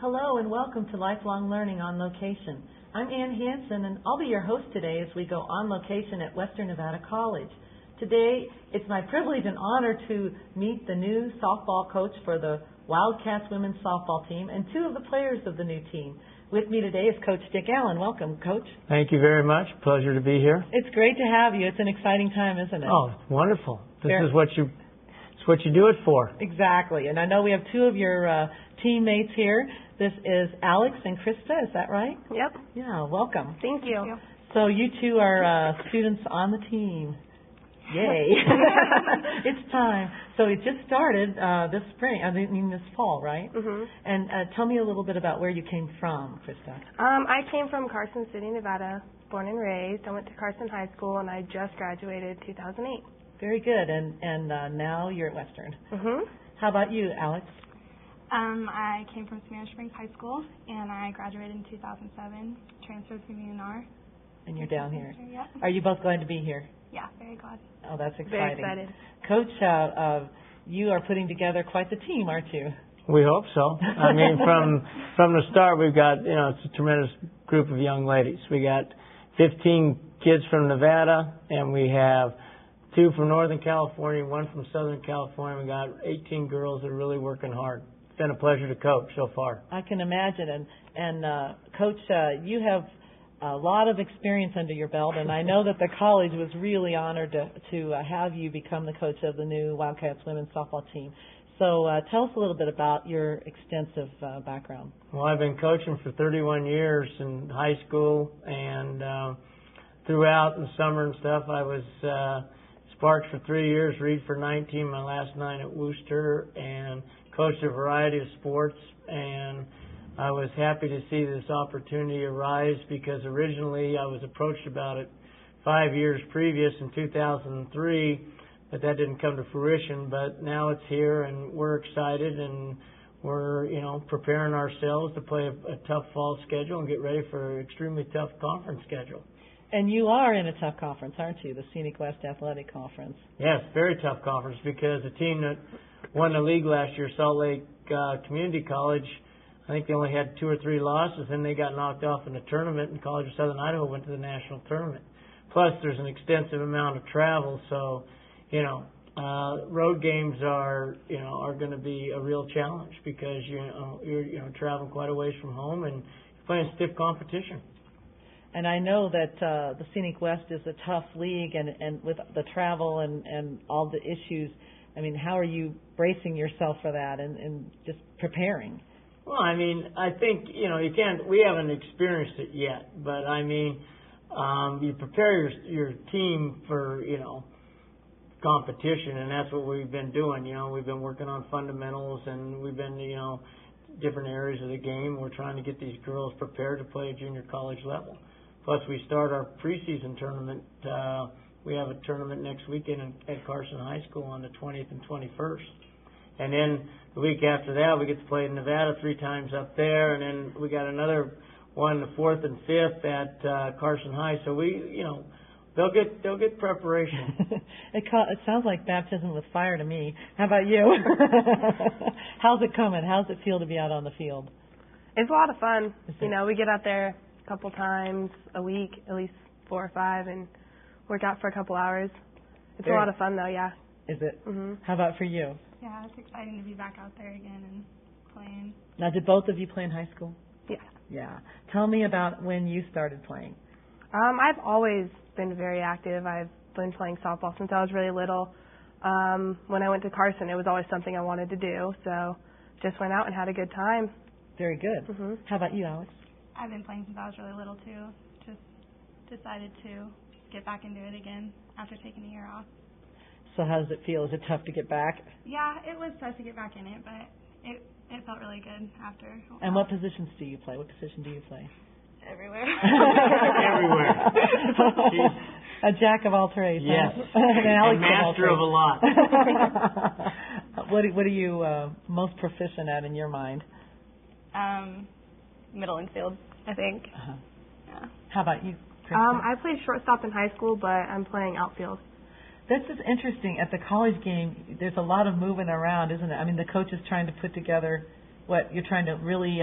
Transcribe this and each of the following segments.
Hello and welcome to Lifelong Learning on Location. I'm Ann Hansen and I'll be your host today as we go on location at Western Nevada College. Today it's my privilege and honor to meet the new softball coach for the Wildcats women's softball team and two of the players of the new team. With me today is Coach Dick Allen. Welcome, Coach. Thank you very much. Pleasure to be here. It's great to have you. It's an exciting time, isn't it? Oh, wonderful. This is what you do it for. Exactly. And I know we have two of your teammates here. This is Alex and Krista. Is that right? Yep. Yeah, welcome. Thank you. So you two are students on the team. Yay. It's time. So it just started this fall, right? Mhm. And tell me a little bit about where you came from, Krista. I came from Carson City, Nevada, born and raised. I went to Carson High School, and I just graduated 2008. Very good. And now you're at Western. Mhm. How about you, Alex? I came from Spanish Springs High School, and I graduated in 2007, transferred from UNR. And you're down here. Yep. Are you both glad to be here? Yeah, very glad. Oh, that's exciting. Very excited. Coach, you are putting together quite the team, aren't you? We hope so. I mean, from the start, we've got, it's a tremendous group of young ladies. We got 15 kids from Nevada, and we have 2 from Northern California, 1 from Southern California. We got 18 girls that are really working hard. It's been a pleasure to coach so far. I can imagine. And Coach, you have a lot of experience under your belt, and I know that the college was really honored to have you become the coach of the new Wildcats women's softball team. So tell us a little bit about your extensive background. Well, I've been coaching for 31 years in high school, and throughout in the summer and stuff, I was Sparks for 3 years, Reed for 19, my last 9 at Worcester, and coached a variety of sports. And I was happy to see this opportunity arise because originally I was approached about it 5 years previous in 2003, but that didn't come to fruition. But now it's here, and we're excited, and we're preparing ourselves to play a tough fall schedule and get ready for an extremely tough conference schedule. And you are in a tough conference, aren't you? The Scenic West Athletic Conference. Yes, very tough conference because the team that won the league last year, Salt Lake Community College, I think they only had 2 or 3 losses, and they got knocked off in the tournament, and College of Southern Idaho went to the national tournament. Plus, there's an extensive amount of travel, so road games are going to be a real challenge because you're traveling quite a ways from home and you're playing stiff competition. And I know that the Scenic West is a tough league, and with the travel and all the issues, I mean, how are you bracing yourself for that and just preparing? Well, I mean, I think, we haven't experienced it yet, but I mean, you prepare your team for, competition, and that's what we've been doing. We've been working on fundamentals, and we've been, different areas of the game. We're trying to get these girls prepared to play at junior college level. Plus, we start our preseason tournament. We have a tournament next weekend at Carson High School on the 20th and 21st. And then the week after that, we get to play in Nevada 3 times up there, and then we got another one the 4th and 5th at Carson High. So they'll get preparation. It sounds like baptism with fire to me. How about you? How's it coming? How's it feel to be out on the field? It's a lot of fun. We get out there a couple times a week, at least 4 or 5, and work out for a couple hours. It's a lot of fun, though, yeah. Is it? Mhm. How about for you? Yeah, it's exciting to be back out there again and playing. Now, did both of you play in high school? Yeah. Yeah. Tell me about when you started playing. I've always been very active. I've been playing softball since I was really little. When I went to Carson, it was always something I wanted to do, so just went out and had a good time. Very good. Mhm. How about you, Alex? I've been playing since I was really little, too. Just decided to get back into it again after taking a year off. So how does it feel? Is it tough to get back? Yeah, it was tough to get back in it, but it felt really good after. And what positions do you play? What position do you play? Everywhere. Everywhere. A jack of all trades. Yes. Huh? And master of a lot. What are you most proficient at in your mind? Middle infield, I think. Uh-huh. Yeah. How about you, Kristen? I played shortstop in high school, but I'm playing outfield. This is interesting. At the college game, there's a lot of moving around, isn't it? I mean, the coach is trying to put together you're trying to really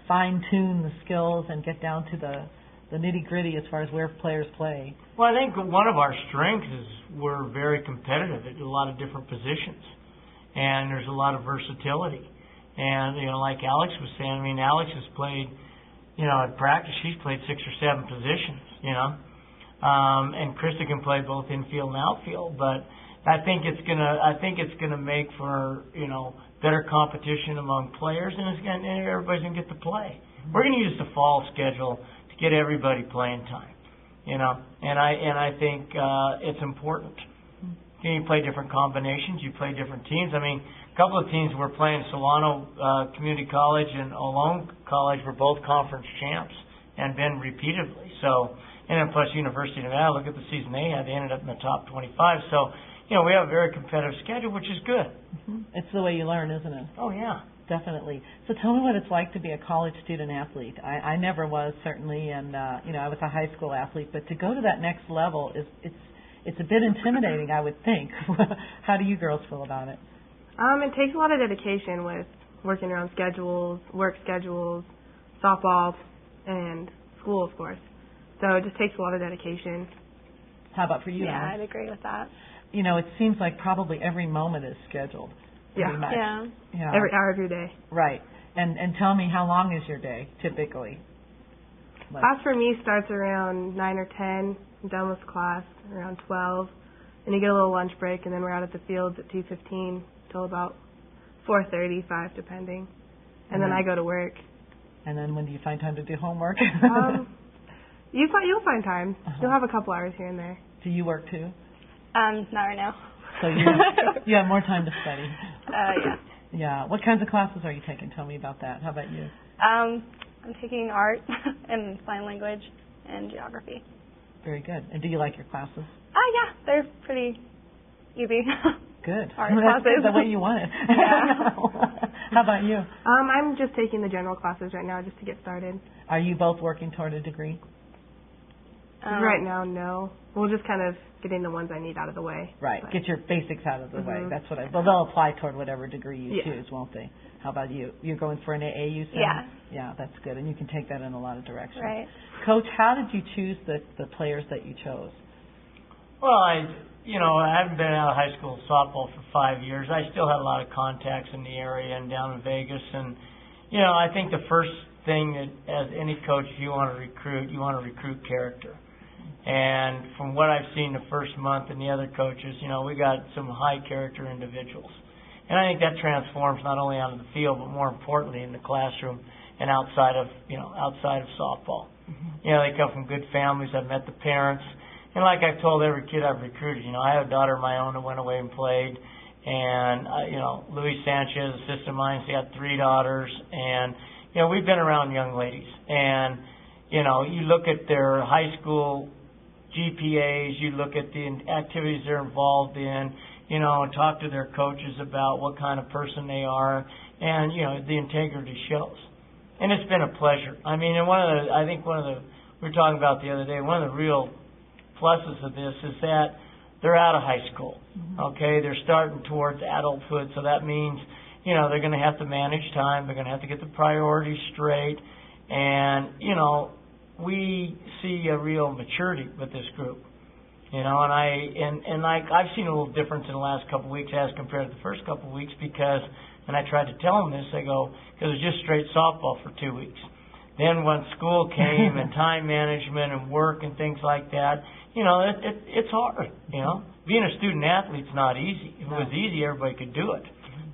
fine tune the skills and get down to the nitty gritty as far as where players play. Well, I think one of our strengths is we're very competitive at a lot of different positions, and there's a lot of versatility. And like Alex was saying, I mean, Alex has played, at practice she's played 6 or 7 positions, and Krista can play both infield and outfield. But I think it's gonna make for better competition among players, and everybody's gonna get to play. We're gonna use the fall schedule to get everybody playing time, and I think it's important. You play different combinations, you play different teams. I mean, a couple of teams were playing Solano Community College and Ohlone College were both conference champs and been repeatedly. So, and then plus University of Nevada, look at the season they had. They ended up in the top 25. So, we have a very competitive schedule, which is good. Mm-hmm. It's the way you learn, isn't it? Oh, yeah. Definitely. So tell me what it's like to be a college student athlete. I never was, certainly, and, I was a high school athlete. But to go to that next level, it's a bit intimidating, I would think. How do you girls feel about it? It takes a lot of dedication with working around schedules, work schedules, softball, and school, of course. So it just takes a lot of dedication. How about for you? Yeah, Alice? I'd agree with that. It seems like probably every moment is scheduled. Pretty much. Yeah. Every hour of your day. Right. And tell me, how long is your day typically? Class for me starts around 9 or 10. I'm done with class around 12. And you get a little lunch break, and then we're out at the fields at 2:15 till about 4:30, 5, depending. And then I go to work. And then when do you find time to do homework? You'll find time. You'll have a couple hours here and there. Do you work too? Not right now. So you have more time to study. Yeah. Yeah. What kinds of classes are you taking? Tell me about that. How about you? I'm taking art and sign language and geography. Very good. And do you like your classes? Yeah, they're pretty easy. Good. Art That's classes. the way you want it. Yeah. How about you? I'm just taking the general classes right now just to get started. Are you both working toward a degree? Right now, no. We'll just kind of getting the ones I need out of the way. Right. But Get your basics out of the way. That's what well, they'll apply toward whatever degree you choose, won't they? How about you? You're going for an AA, you said? Yeah. Yeah, that's good. And you can take that in a lot of directions. Right. Coach, how did you choose the players that you chose? Well, I haven't been out of high school softball for 5 years. I still had a lot of contacts in the area and down in Vegas. And, I think the first thing that, as any coach, if you want to recruit character. And from what I've seen the first month and the other coaches, we got some high character individuals. And I think that transforms not only onto the field, but more importantly in the classroom and outside of softball. They come from good families. I've met the parents. And like I've told every kid I've recruited, I have a daughter of my own that went away and played. And, Luis Sanchez, a sister of mine, she's got 3 daughters. And, we've been around young ladies. And, you look at their high school GPAs, you look at the activities they're involved in, and talk to their coaches about what kind of person they are, and, the integrity shows. And it's been a pleasure. I mean, and we were talking about the other day, one of the real pluses of this is that they're out of high school, okay? They're starting towards adulthood, so that means, they're going to have to manage time, they're going to have to get the priorities straight, and, we see a real maturity with this group, and I've seen a little difference in the last couple of weeks as compared to the first couple of weeks because, and I tried to tell them this, they go, because it was just straight softball for 2 weeks. Then when school came and time management and work and things like that, it's hard, Being a student athlete's not easy. If it was easy, everybody could do it,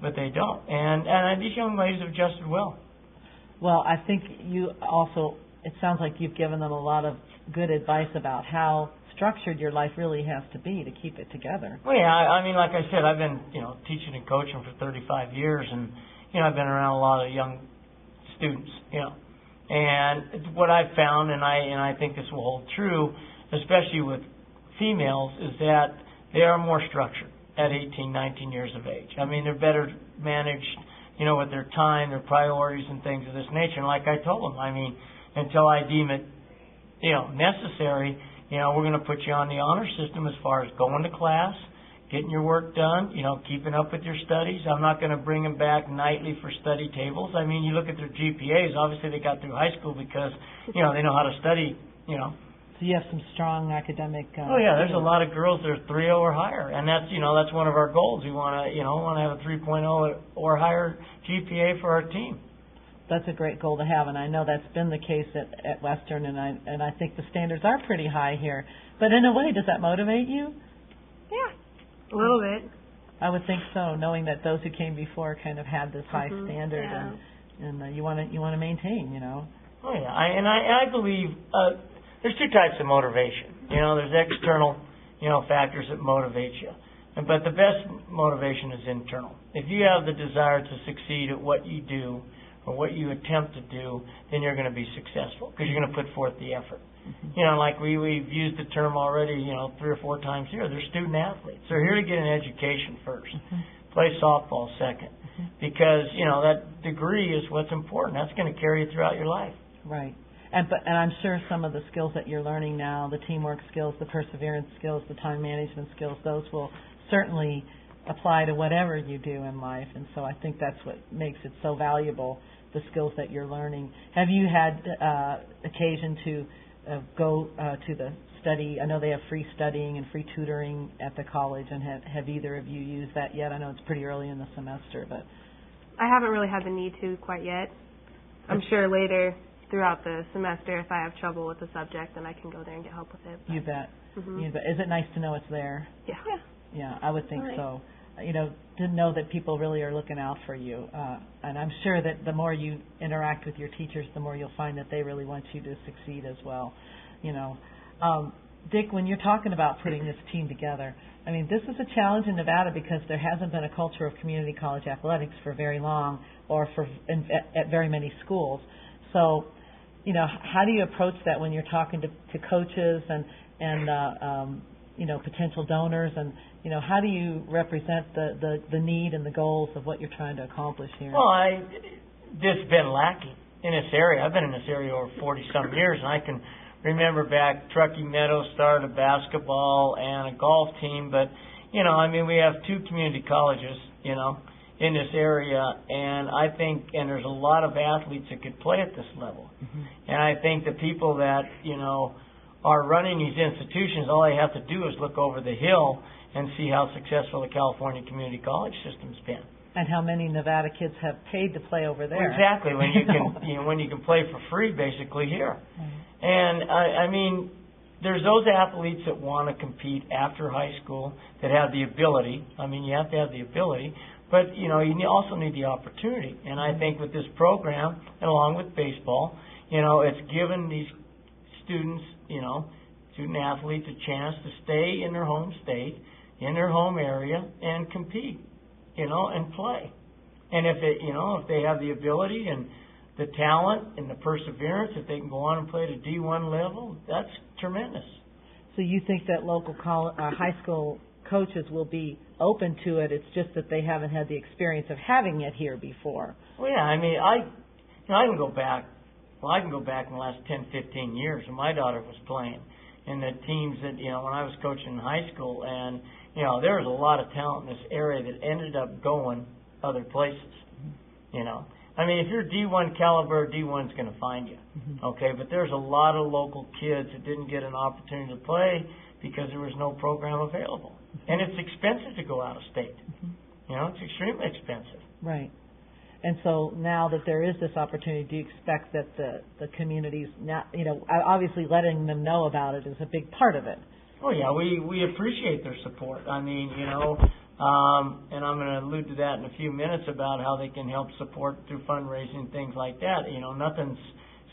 but they don't. And these young ladies have adjusted well. Well, I think you also, it sounds like you've given them a lot of good advice about how structured your life really has to be to keep it together. Well, yeah, I mean, like I said, I've been, teaching and coaching for 35 years, and, I've been around a lot of young students, And what I've found, and I think this will hold true, especially with females, is that they are more structured at 18, 19 years of age. I mean, they're better managed, with their time, their priorities and things of this nature. And like I told them, I mean, until I deem it, necessary, we're going to put you on the honor system as far as going to class, getting your work done, keeping up with your studies. I'm not going to bring them back nightly for study tables. I mean, you look at their GPAs, obviously they got through high school because, they know how to study, So you have some strong academic. Oh yeah, there's a lot of girls that are 3.0 or higher, and that's that's one of our goals. We want to have a 3.0 or higher GPA for our team. That's a great goal to have, and I know that's been the case at Western, and I think the standards are pretty high here. But in a way, does that motivate you? Yeah, a little bit. I would think so, knowing that those who came before kind of had this high standard, and you want to maintain. Oh yeah, I believe there's two types of motivation. There's external factors that motivate you, but the best motivation is internal. If you have the desire to succeed at what you do or what you attempt to do, then you're going to be successful because you're going to put forth the effort. Like we've used the term already, 3 or 4 times here. They're student athletes. They're here to get an education first, play softball second, because that degree is what's important. That's going to carry you throughout your life. Right. And I'm sure some of the skills that you're learning now, the teamwork skills, the perseverance skills, the time management skills, those will certainly apply to whatever you do in life. And so I think that's what makes it so valuable, the skills that you're learning. Have you had occasion to go to the study? I know they have free studying and free tutoring at the college, and have either of you used that yet? I know it's pretty early in the semester, but I haven't really had the need to quite yet. I'm sure later throughout the semester, if I have trouble with the subject, then I can go there and get help with it. But. You bet. You bet. Is it nice to know it's there? Yeah. Yeah, I would think so. To know that people really are looking out for you. And I'm sure that the more you interact with your teachers, the more you'll find that they really want you to succeed as well. Dick, when you're talking about putting this team together, I mean, this is a challenge in Nevada because there hasn't been a culture of community college athletics for very long or at very many schools. So, how do you approach that when you're talking to coaches and potential donors, and how do you represent the need and the goals of what you're trying to accomplish here? Well, this has been lacking in this area. I've been in this area over 40-some years, and I can remember back Truckee Meadows started a basketball and a golf team, but we have 2 community colleges, in this area, and I think, and there's a lot of athletes that could play at this level. And I think the people that, are running these institutions, all they have to do is look over the hill and see how successful the California community college system's been. And how many Nevada kids have paid to play over there. Exactly, when you can when you can play for free basically here. And I mean, there's those athletes that want to compete after high school that have the ability. I mean, you have to have the ability, but you also need the opportunity. And I think with this program, and along with baseball, it's given these students, student athletes a chance to stay in their home state, in their home area, and compete, and play. And if they have the ability and the talent and the perseverance, if they can go on and play at a D1 level, that's tremendous. So you think that local high school coaches will be open to it? It's just that they haven't had the experience of having it here before. Well, yeah. I mean, I can go back. Well, I can go back in the last 10, 15 years when my daughter was playing in the teams that, when I was coaching in high school. And, there was a lot of talent in this area that ended up going other places, I mean, if you're D1 caliber, D1's going to find you, okay? But there's a lot of local kids that didn't get an opportunity to play because there was no program available. And it's expensive to go out of state. It's extremely expensive. Right. And so now that there is this opportunity, do you expect that the communities, now, obviously letting them know about it is a big part of it? Oh, yeah, we appreciate their support. I mean, and I'm going to allude to that in a few minutes about how they can help support through fundraising, things like that. Nothing's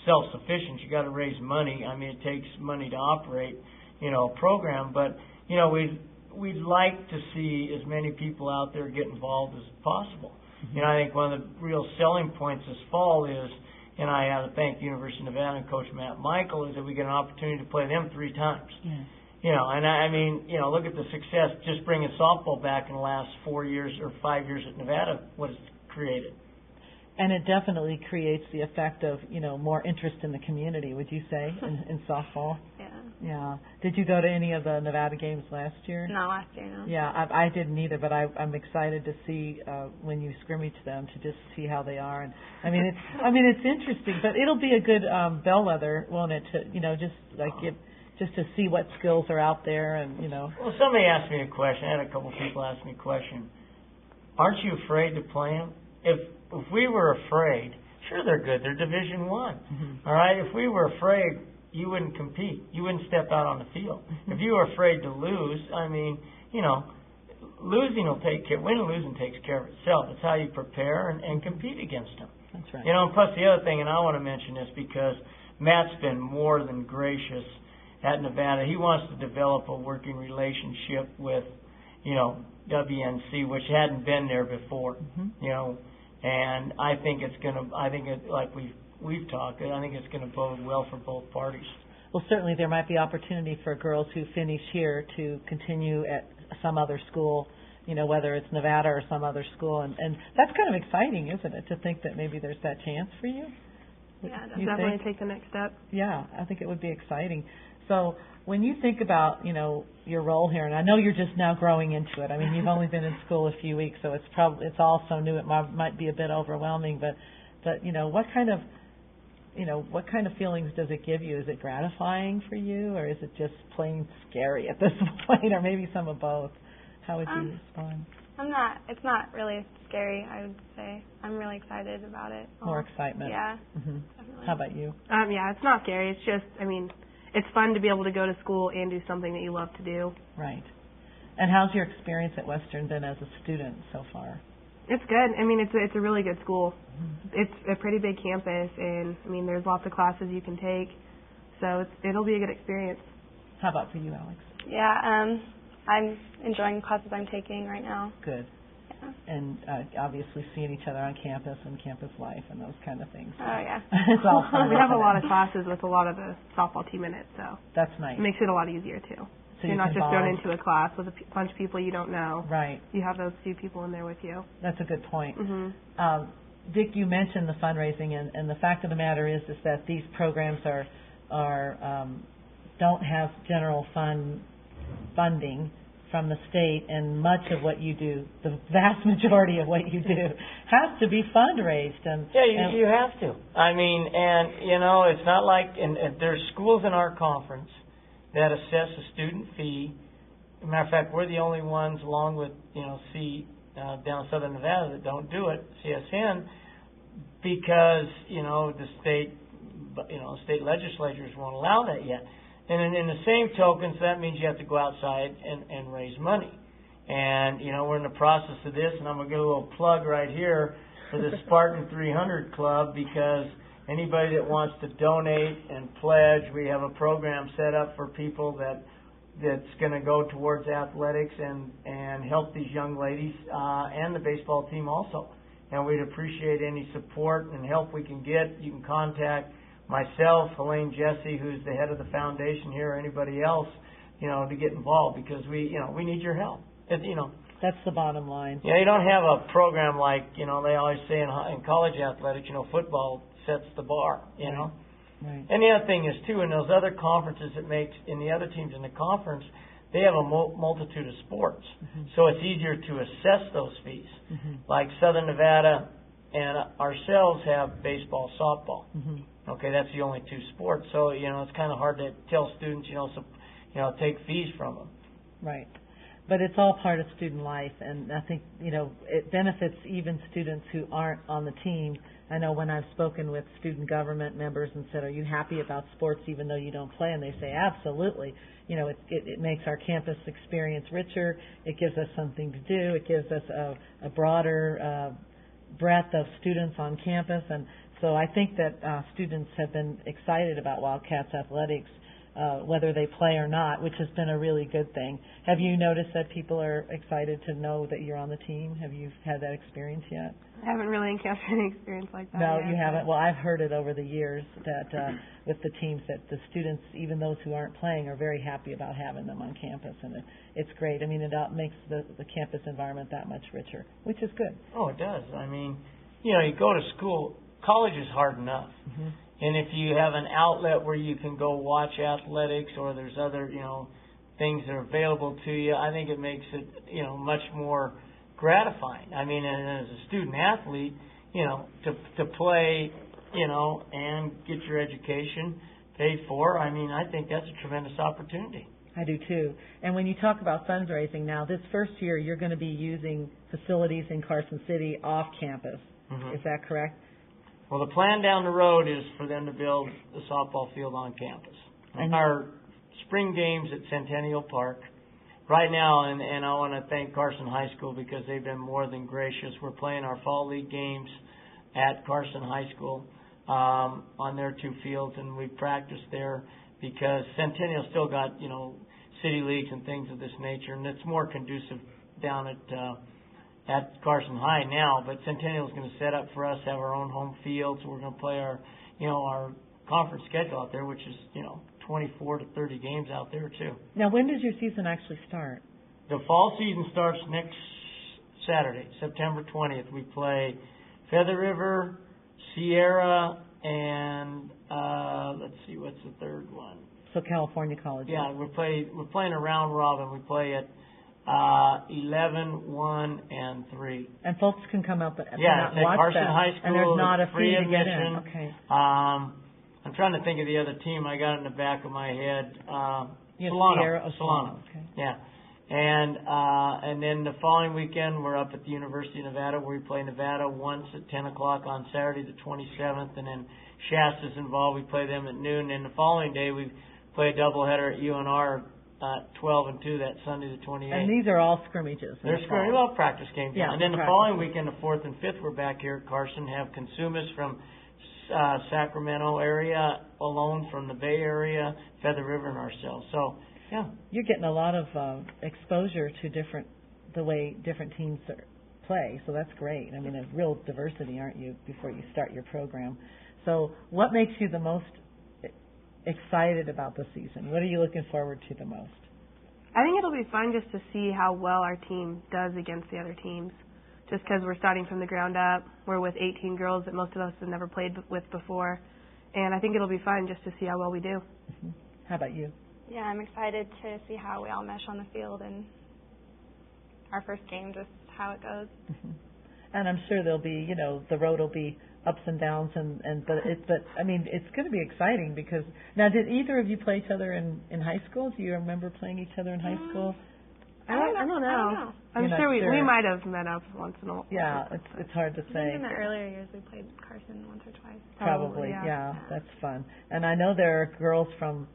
self-sufficient. You got to raise money. I mean, it takes money to operate, a program. But, we'd like to see as many people out there get involved as possible. I think one of the real selling points this fall is, and I have to thank the University of Nevada and Coach Matt Michael, is that we get an opportunity to play them 3 times. And I mean, look at the success just bringing softball back in the last 4 years or 5 years at Nevada, what it's created. And it definitely creates the effect of, more interest in the community, would you say, in softball? Yeah. Yeah. Did you go to any of the Nevada games last year? Not last year, no. Yeah, I didn't either, but I'm excited to see when you scrimmage them, to just see how they are. And it's interesting, but it'll be a good bellwether, won't it? To just to see what skills are out there, and Well, somebody asked me a question. I had a couple people ask me a question. Aren't you afraid to play them? If we were afraid, sure, they're good. They're Division I. Mm-hmm. All right. If we were afraid, you wouldn't compete. You wouldn't step out on the field. Mm-hmm. If you were afraid to lose, losing will take care. Winning and losing takes care of itself. It's how you prepare and compete against them. That's right. And plus the other thing, and I want to mention this because Matt's been more than gracious at Nevada. He wants to develop a working relationship with, WNC, which hadn't been there before. Mm-hmm. And I think like we've talked, I think it's going to bode well for both parties. Well, certainly there might be opportunity for girls who finish here to continue at some other school, whether it's Nevada or some other school. And that's kind of exciting, isn't it, to think that maybe there's that chance for you? Yeah, definitely take the next step. Yeah, I think it would be exciting. So when you think about, your role here, and I know you're just now growing into it. I mean, you've only been in school a few weeks, so it's all so new. It might be a bit overwhelming, but what kind of feelings does it give you? Is it gratifying for you, or is it just plain scary at this point, or maybe some of both? How would you respond? It's not really scary, I would say. I'm really excited about it. More excitement. Yeah. Mm-hmm. Definitely. How about you? Yeah, it's not scary. It's just, it's fun to be able to go to school and do something that you love to do. Right. And how's your experience at Western been as a student so far? It's good. It's a really good school. Mm-hmm. It's a pretty big campus, and there's lots of classes you can take, so it'll be a good experience. How about for you, Alex? Yeah, I'm enjoying classes I'm taking right now. Good. Yeah. And obviously seeing each other on campus and campus life and those kind of things. Oh, yeah. It's all fun. We have a lot of classes with a lot of the softball team in it, so that's nice. it makes it a lot easier too. So you're not can just bond. thrown into a class with a bunch of people you don't know. Right. You have those few people in there with you. That's a good point. Mm-hmm. Dick, you mentioned the fundraising, and the fact of the matter is that these programs don't have general funding from the state, and much of what you do, the vast majority of what you do, has to be fundraised. And you have to. It's not like and there's schools in our conference that assess a student fee. As a matter of fact, we're the only ones, along with down in Southern Nevada, that don't do it, CSN, because the state legislatures won't allow that yet. And in the same token, so that means you have to go outside and raise money. And we're in the process of this, and I'm gonna get a little plug right here for the Spartan 300 Club, because anybody that wants to donate and pledge, we have a program set up for people that's going to go towards athletics and help these young ladies and the baseball team also. And we'd appreciate any support and help we can get. You can contact myself, Helene Jesse, who's the head of the foundation here, or anybody else, to get involved, because we need your help. That's the bottom line. Yeah, you don't have a program like, they always say in college athletics, football sets the bar, Right. And the other thing is, too, in those other conferences in the other teams in the conference, they have a multitude of sports. Mm-hmm. So it's easier to assess those fees. Mm-hmm. Like Southern Nevada and ourselves have baseball, softball. Mm-hmm. Okay, that's the only two sports. So, it's kind of hard to tell students, take fees from them. Right. But it's all part of student life, and I think, it benefits even students who aren't on the team. I know when I've spoken with student government members and said, are you happy about sports even though you don't play? And they say, absolutely. It makes our campus experience richer. It gives us something to do. It gives us a broader breadth of students on campus. And so I think that students have been excited about Wildcats athletics, whether they play or not, which has been a really good thing. Have you noticed that people are excited to know that you're on the team? Have you had that experience yet? I haven't really encountered any experience like that. No, yet, you haven't. Well, I've heard it over the years that with the teams that the students, even those who aren't playing, are very happy about having them on campus, and it's great. I mean, it makes the campus environment that much richer, which is good. Oh, it does. You go to school. College is hard enough. Mm-hmm. And if you have an outlet where you can go watch athletics, or there's other, things that are available to you, I think it makes it, much more gratifying. I mean, and as a student athlete, to play, and get your education paid for, I mean, I think that's a tremendous opportunity. I do too. And when you talk about fundraising now, this first year you're going to be using facilities in Carson City off campus. Mm-hmm. Is that correct? Well, the plan down the road is for them to build the softball field on campus. And our spring games at Centennial Park right now, and I want to thank Carson High School because they've been more than gracious. We're playing our fall league games at Carson High School on their 2 fields, and we practice there because Centennial still got, city leagues and things of this nature, and it's more conducive down at Carson High now. But Centennial is going to set up for us, have our own home field, so we're going to play our, our conference schedule out there, which is, 24 to 30 games out there too. Now, when does your season actually start? The fall season starts next Saturday, September 20th. We play Feather River, Sierra, and let's see, what's the third one? So California College. Yeah, we're playing a round robin. We play at 11, 1, and 3. And folks can come up and yeah, it's at watch Carson that. High School. And there's not a free fee to get admission. in. Okay. I'm trying to think of the other team. I got it in the back of my head. Solano. Okay. Yeah. And then the following weekend we're up at the University of Nevada, where we play Nevada once at 10 o'clock on Saturday the 27th, and then Shasta's involved. We play them at noon. And the following day we play a doubleheader at UNR 12 and 2 that Sunday the 28th. And these are all scrimmages. They're scrimmages. Well, practice games. Yeah. And then the practice. following weekend, the 4th and 5th, we're back here at Carson, have Consumas from Sacramento area, alone from the Bay Area, Feather River, and ourselves. So, yeah. You're getting a lot of exposure to the way different teams play, so that's great. I mean, a real diversity, aren't you, before you start your program. So what makes you the most excited about the season? What are you looking forward to the most? I think it'll be fun just to see how well our team does against the other teams. Just because we're starting from the ground up. We're with 18 girls that most of us have never played with before. And I think it'll be fun just to see how well we do. Mm-hmm. How about you? Yeah, I'm excited to see how we all mesh on the field and our first game, just how it goes. Mm-hmm. And I'm sure there'll be, the road will be ups and downs, but I mean, it's going to be exciting because now, did either of you play each other in high school? Do you remember playing each other in high school? I don't know. I'm sure we might have met up once in a while. Yeah, it's hard to say. In the earlier years, we played Carson once or twice. Probably, yeah, that's fun. And I know there are girls from,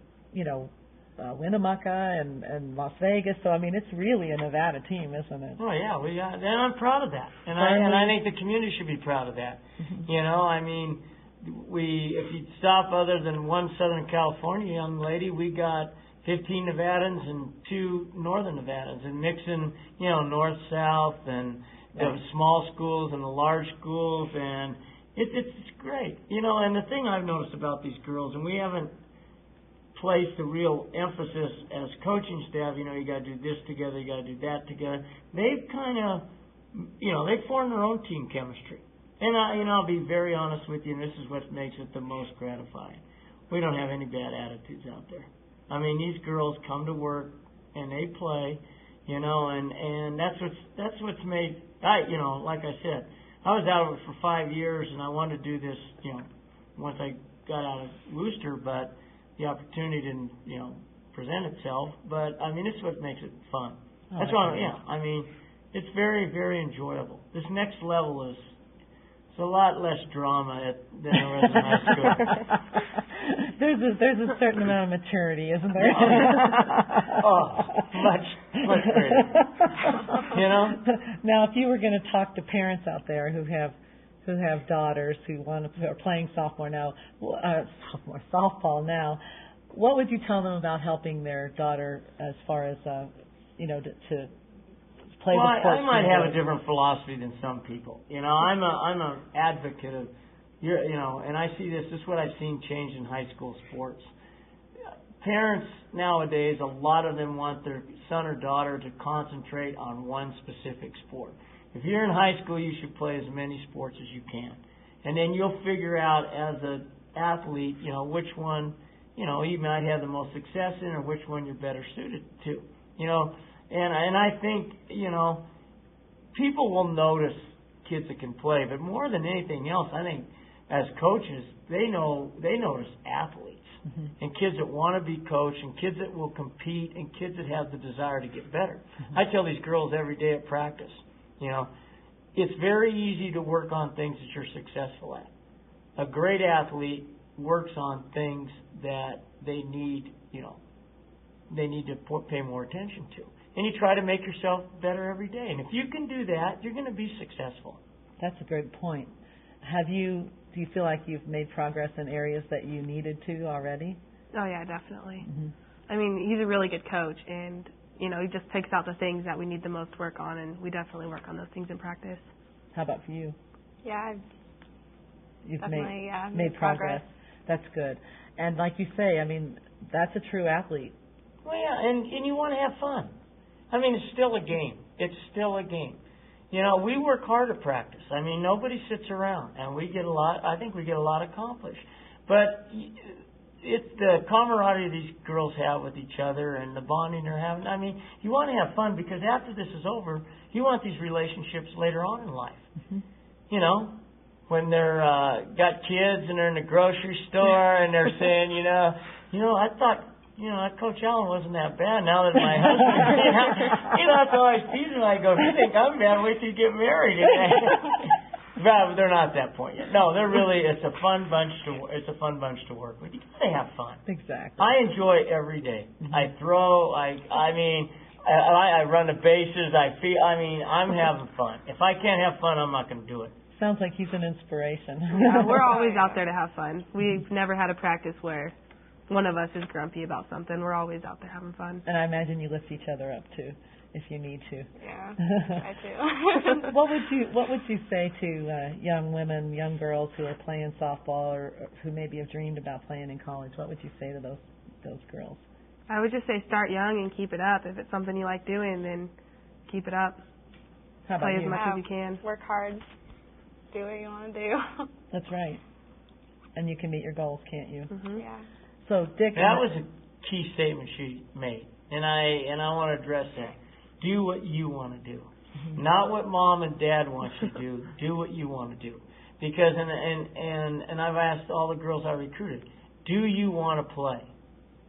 Winnemucca and Las Vegas. So I mean, it's really a Nevada team, isn't it? Oh yeah, and I'm proud of that. And I think the community should be proud of that. Mm-hmm. I mean, if you stop other than one Southern California young lady, we got 15 Nevadans and 2 Northern Nevadans, and mixing, north, south, and the small schools and the large schools, and it's great. And the thing I've noticed about these girls, and we haven't placed a real emphasis as coaching staff, you got to do this together, you got to do that together. They've kind of, they've formed their own team chemistry. And I'll be very honest with you, and this is what makes it the most gratifying. We don't have any bad attitudes out there. I mean, these girls come to work and they play, and that's what's made. Like I said, I was out of it for 5 years, and I wanted to do this, once I got out of Wooster, but the opportunity didn't, present itself. But I mean, this is what makes it fun. That's why, I mean, it's very, very enjoyable. This next level is. It's a lot less drama than the rest of high school. There's a certain amount of maturity, isn't there? Much greater. Now, if you were going to talk to parents out there who have daughters who are playing softball now, what would you tell them about helping their daughter as far as to play the sport? I might have a different philosophy than some people. I'm an advocate of, and I see this is what I've seen change in high school sports. Parents nowadays, a lot of them want their son or daughter to concentrate on one specific sport. If you're in high school, you should play as many sports as you can. And then you'll figure out as a athlete, which one, you might have the most success in, or which one you're better suited to, and I think, people will notice kids that can play, but more than anything else, I think as coaches, they notice athletes and kids that want to be coached and kids that will compete and kids that have the desire to get better. I tell these girls every day at practice, it's very easy to work on things that you're successful at. A great athlete works on things that they need, they need to pay more attention to. And you try to make yourself better every day. And if you can do that, you're going to be successful. That's a great point. Do you feel like you've made progress in areas that you needed to already? Oh, yeah, definitely. Mm-hmm. I mean, he's a really good coach, and, he just picks out the things that we need the most work on, and we definitely work on those things in practice. How about for you? Yeah, You've definitely made progress. That's good. And like you say, I mean, that's a true athlete. Well, yeah, and you want to have fun. I mean, it's still a game. It's still a game. We work hard at practice. I mean, nobody sits around, and I think we get a lot accomplished. But it's the camaraderie these girls have with each other and the bonding they're having. I mean, you want to have fun because after this is over, you want these relationships later on in life. Mm-hmm. When they're got kids and they're in the grocery store and they're saying, I thought, Coach Allen wasn't that bad. Now that my husband, that's always teasing. I go, if you think I'm bad, wait till you get married. But they're not at that point yet. No, they're really. It's a fun bunch to work with. You gotta have fun. Exactly. I enjoy every day. Mm-hmm. I throw. I run the bases. I'm having fun. If I can't have fun, I'm not going to do it. Sounds like he's an inspiration. Yeah, we're always out there to have fun. We've never had a practice where one of us is grumpy about something. We're always out there having fun. And I imagine you lift each other up too, if you need to. Yeah, I do. What would you say to young women, young girls who are playing softball or who maybe have dreamed about playing in college? What would you say to those girls? I would just say start young and keep it up. If it's something you like doing, then keep it up. How about Play you? as much as you can. Work hard. Do what you want to do. That's right. And you can meet your goals, can't you? Mm-hmm. Yeah. So, Dick, that was a key statement she made, and I want to address that. Do what you want to do, not what mom and dad want you to do. Do what you want to do, because and I've asked all the girls I recruited, do you want to play?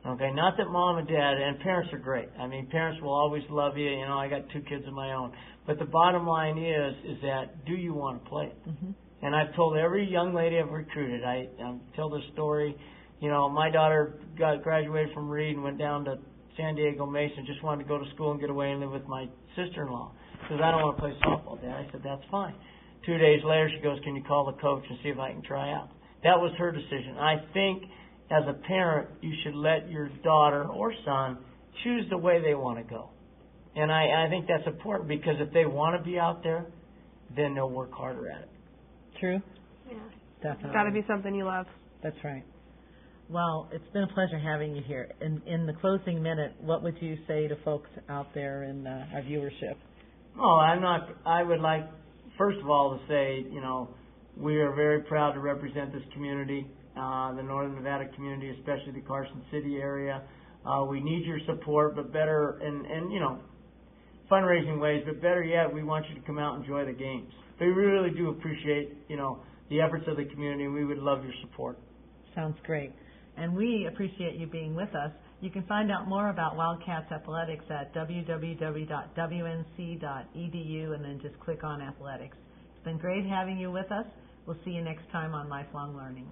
Okay, not that mom and dad and parents are great. I mean, parents will always love you. I got 2 kids of my own, but the bottom line is that do you want to play it? Mm-hmm. And I've told every young lady I've recruited. I tell the story. My daughter graduated from Reed and went down to San Diego Mesa, just wanted to go to school and get away and live with my sister-in-law. She says, I don't want to play softball, Dad. I said, that's fine. 2 days later, she goes, can you call the coach and see if I can try out? That was her decision. I think as a parent, you should let your daughter or son choose the way they want to go. And I think that's important because if they want to be out there, then they'll work harder at it. True? Yeah. Definitely. It's got to be something you love. That's right. Well, it's been a pleasure having you here. In the closing minute, what would you say to folks out there in our viewership? I would like, first of all, to say, we are very proud to represent this community, the Northern Nevada community, especially the Carson City area. We need your support, but better, and fundraising ways, but better yet, we want you to come out and enjoy the games. But we really do appreciate, the efforts of the community, and we would love your support. Sounds great. And we appreciate you being with us. You can find out more about Wildcats Athletics at www.wnc.edu and then just click on Athletics. It's been great having you with us. We'll see you next time on Lifelong Learning.